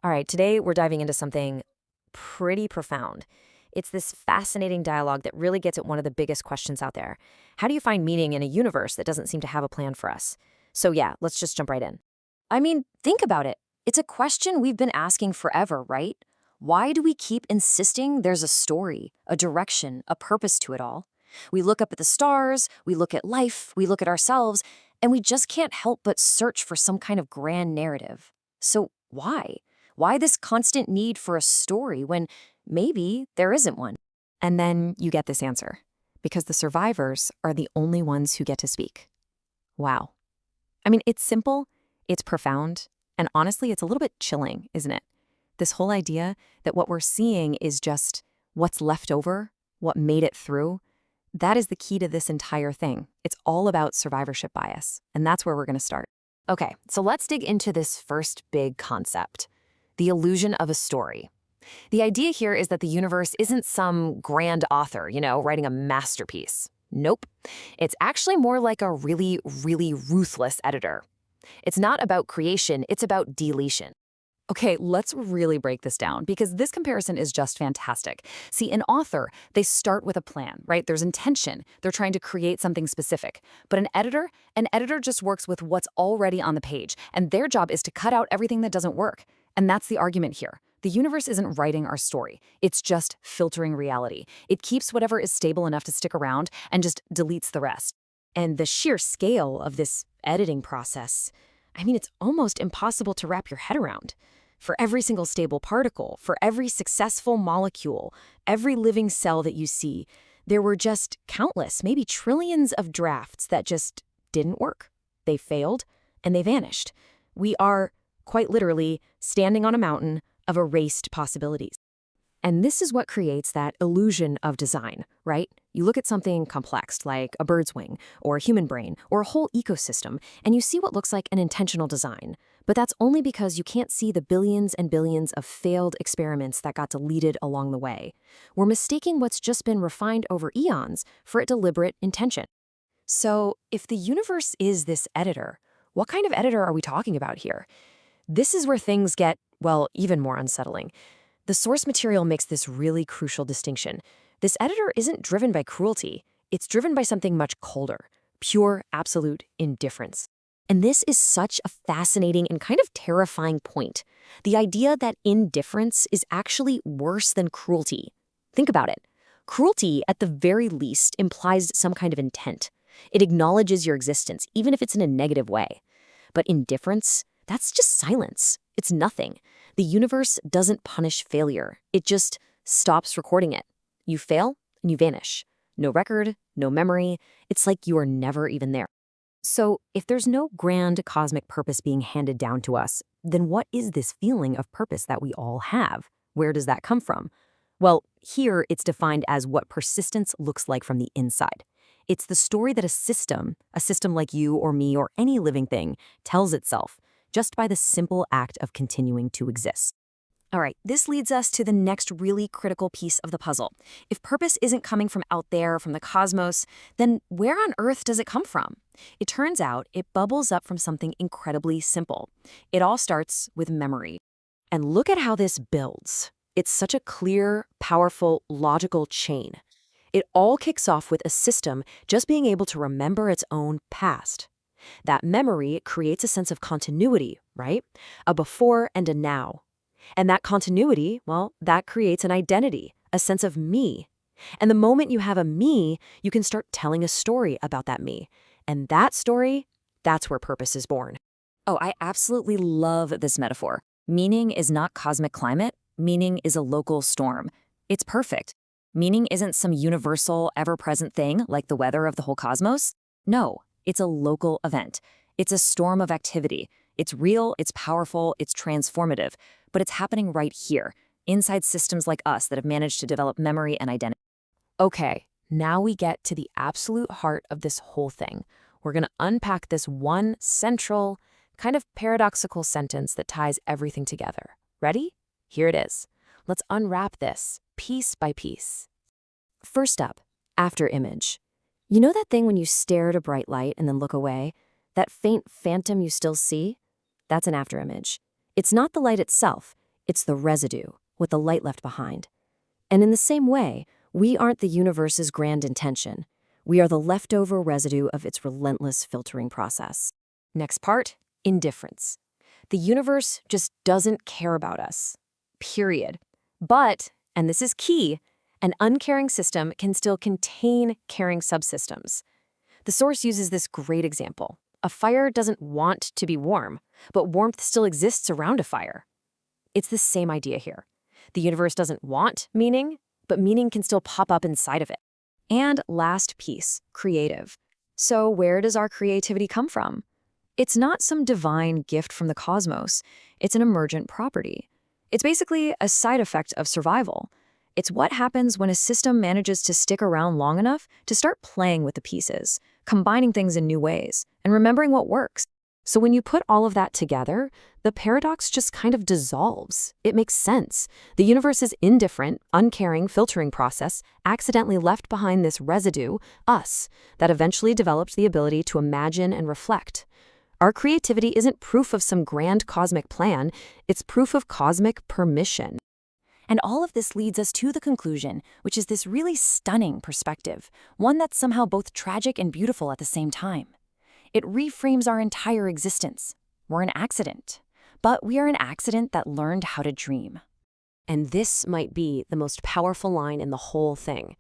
All right, today we're diving into something pretty profound. It's this fascinating dialogue that really gets at one of the biggest questions out there. How do you find meaning in a universe that doesn't seem to have a plan for us? So, yeah, let's just jump right in. I mean, think about it. It's a question we've been asking forever, right? Why do we keep insisting there's a story, a direction, a purpose to it all? We look up at the stars, we look at life, we look at ourselves, and we just can't help but search for some kind of grand narrative. So, why? Why this constant need for a story when maybe there isn't one? And then you get this answer because the survivors are the only ones who get to speak. Wow. I mean, it's simple, it's profound, and honestly, it's a little bit chilling, isn't it? This whole idea that what we're seeing is just what's left over, what made it through. That is the key to this entire thing. It's all about survivorship bias, and that's where we're going to start. Okay, so let's dig into this first big concept, the illusion of a story. The idea here is that the universe isn't some grand author, writing a masterpiece. Nope. It's actually more like a really, really ruthless editor. It's not about creation, it's about deletion. Okay, let's really break this down because this comparison is just fantastic. See, an author, they start with a plan, right? There's intention. They're trying to create something specific. But an editor just works with what's already on the page, and their job is to cut out everything that doesn't work. And that's the argument here. The universe isn't writing our story. It's just filtering reality. It keeps whatever is stable enough to stick around and just deletes the rest. And the sheer scale of this editing process, I mean, it's almost impossible to wrap your head around. For every single stable particle, for every successful molecule, every living cell that you see, there were just countless, maybe trillions of drafts that just didn't work. They failed, and they vanished. We are, quite literally, standing on a mountain of erased possibilities. And this is what creates that illusion of design, right? You look at something complex like a bird's wing or a human brain or a whole ecosystem, and you see what looks like an intentional design. But that's only because you can't see the billions and billions of failed experiments that got deleted along the way. We're mistaking what's just been refined over eons for a deliberate intention. So, if the universe is this editor, what kind of editor are we talking about here? This is where things get, well, even more unsettling. The source material makes this really crucial distinction. This editor isn't driven by cruelty. It's driven by something much colder, pure, absolute indifference. And this is such a fascinating and kind of terrifying point. The idea that indifference is actually worse than cruelty. Think about it. Cruelty, at the very least, implies some kind of intent. It acknowledges your existence, even if it's in a negative way. But indifference, that's just silence. It's nothing. The universe doesn't punish failure. It just stops recording it. You fail, and you vanish. No record, no memory. It's like you are never even there. So, if there's no grand cosmic purpose being handed down to us, then what is this feeling of purpose that we all have? Where does that come from? Well, here it's defined as what persistence looks like from the inside. It's the story that a system like you or me or any living thing, tells itself, just by the simple act of continuing to exist. All right, this leads us to the next really critical piece of the puzzle. If purpose isn't coming from out there, from the cosmos, then where on earth does it come from? It turns out it bubbles up from something incredibly simple. It all starts with memory. And look at how this builds. It's such a clear, powerful, logical chain. It all kicks off with a system just being able to remember its own past. That memory creates a sense of continuity, right? A before and a now. And that continuity, well, that creates an identity, a sense of me. And the moment you have a me, you can start telling a story about that me. And that story, that's where purpose is born. Oh, I absolutely love this metaphor. Meaning is not cosmic climate. Meaning is a local storm. It's perfect. Meaning isn't some universal, ever-present thing like the weather of the whole cosmos. No, it's a local event. It's a storm of activity. It's real, it's powerful, it's transformative. But it's happening right here, inside systems like us that have managed to develop memory and identity. Okay, now we get to the absolute heart of this whole thing. We're going to unpack this one central, kind of paradoxical sentence that ties everything together. Ready? Here it is. Let's unwrap this, piece by piece. First up, after image. You know that thing when you stare at a bright light and then look away? That faint phantom you still see? That's an afterimage. It's not the light itself. It's the residue, with the light left behind. And in the same way, we aren't the universe's grand intention. We are the leftover residue of its relentless filtering process. Next part, indifference. The universe just doesn't care about us. Period. But, and this is key, an uncaring system can still contain caring subsystems. The source uses this great example. A fire doesn't want to be warm, but warmth still exists around a fire. It's the same idea here. The universe doesn't want meaning, but meaning can still pop up inside of it. And last piece, creative. So where does our creativity come from? It's not some divine gift from the cosmos. It's an emergent property. It's basically a side effect of survival. It's what happens when a system manages to stick around long enough to start playing with the pieces, combining things in new ways, and remembering what works. So when you put all of that together, the paradox just kind of dissolves. It makes sense. The universe's indifferent, uncaring filtering process accidentally left behind this residue, us, that eventually developed the ability to imagine and reflect. Our creativity isn't proof of some grand cosmic plan, it's proof of cosmic permission. And all of this leads us to the conclusion, which is this really stunning perspective, one that's somehow both tragic and beautiful at the same time. It reframes our entire existence. We're an accident, but we are an accident that learned how to dream. And this might be the most powerful line in the whole thing.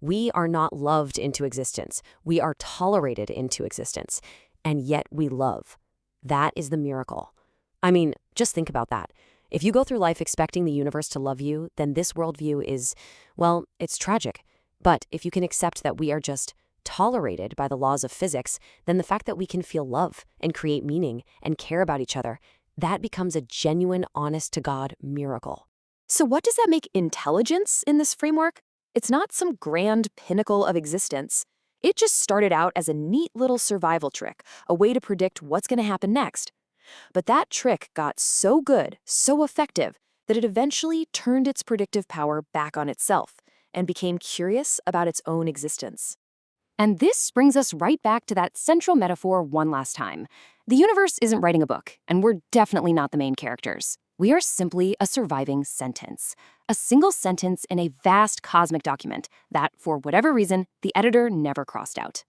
We are not loved into existence. We are tolerated into existence. And yet we love. That is the miracle. I mean, just think about that. If you go through life expecting the universe to love you, then this worldview is, well, it's tragic. But if you can accept that we are just tolerated by the laws of physics, then the fact that we can feel love and create meaning and care about each other, that becomes a genuine, honest-to-God miracle. So what does that make intelligence in this framework? It's not some grand pinnacle of existence. It just started out as a neat little survival trick, a way to predict what's going to happen next. But that trick got so good, so effective, that it eventually turned its predictive power back on itself and became curious about its own existence. And this brings us right back to that central metaphor one last time. The universe isn't writing a book, and we're definitely not the main characters. We are simply a surviving sentence, a single sentence in a vast cosmic document that, for whatever reason, the editor never crossed out.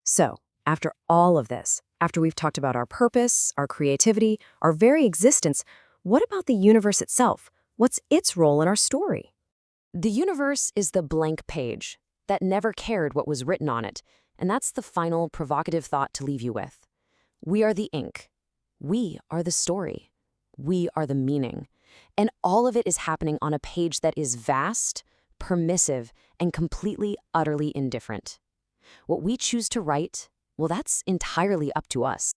So, after all of this, after we've talked about our purpose, our creativity, our very existence, what about the universe itself? What's its role in our story? The universe is the blank page that never cared what was written on it, and that's the final provocative thought to leave you with. We are the ink. We are the story. We are the meaning. And all of it is happening on a page that is vast, permissive, and completely, utterly indifferent. What we choose to write, well, that's entirely up to us.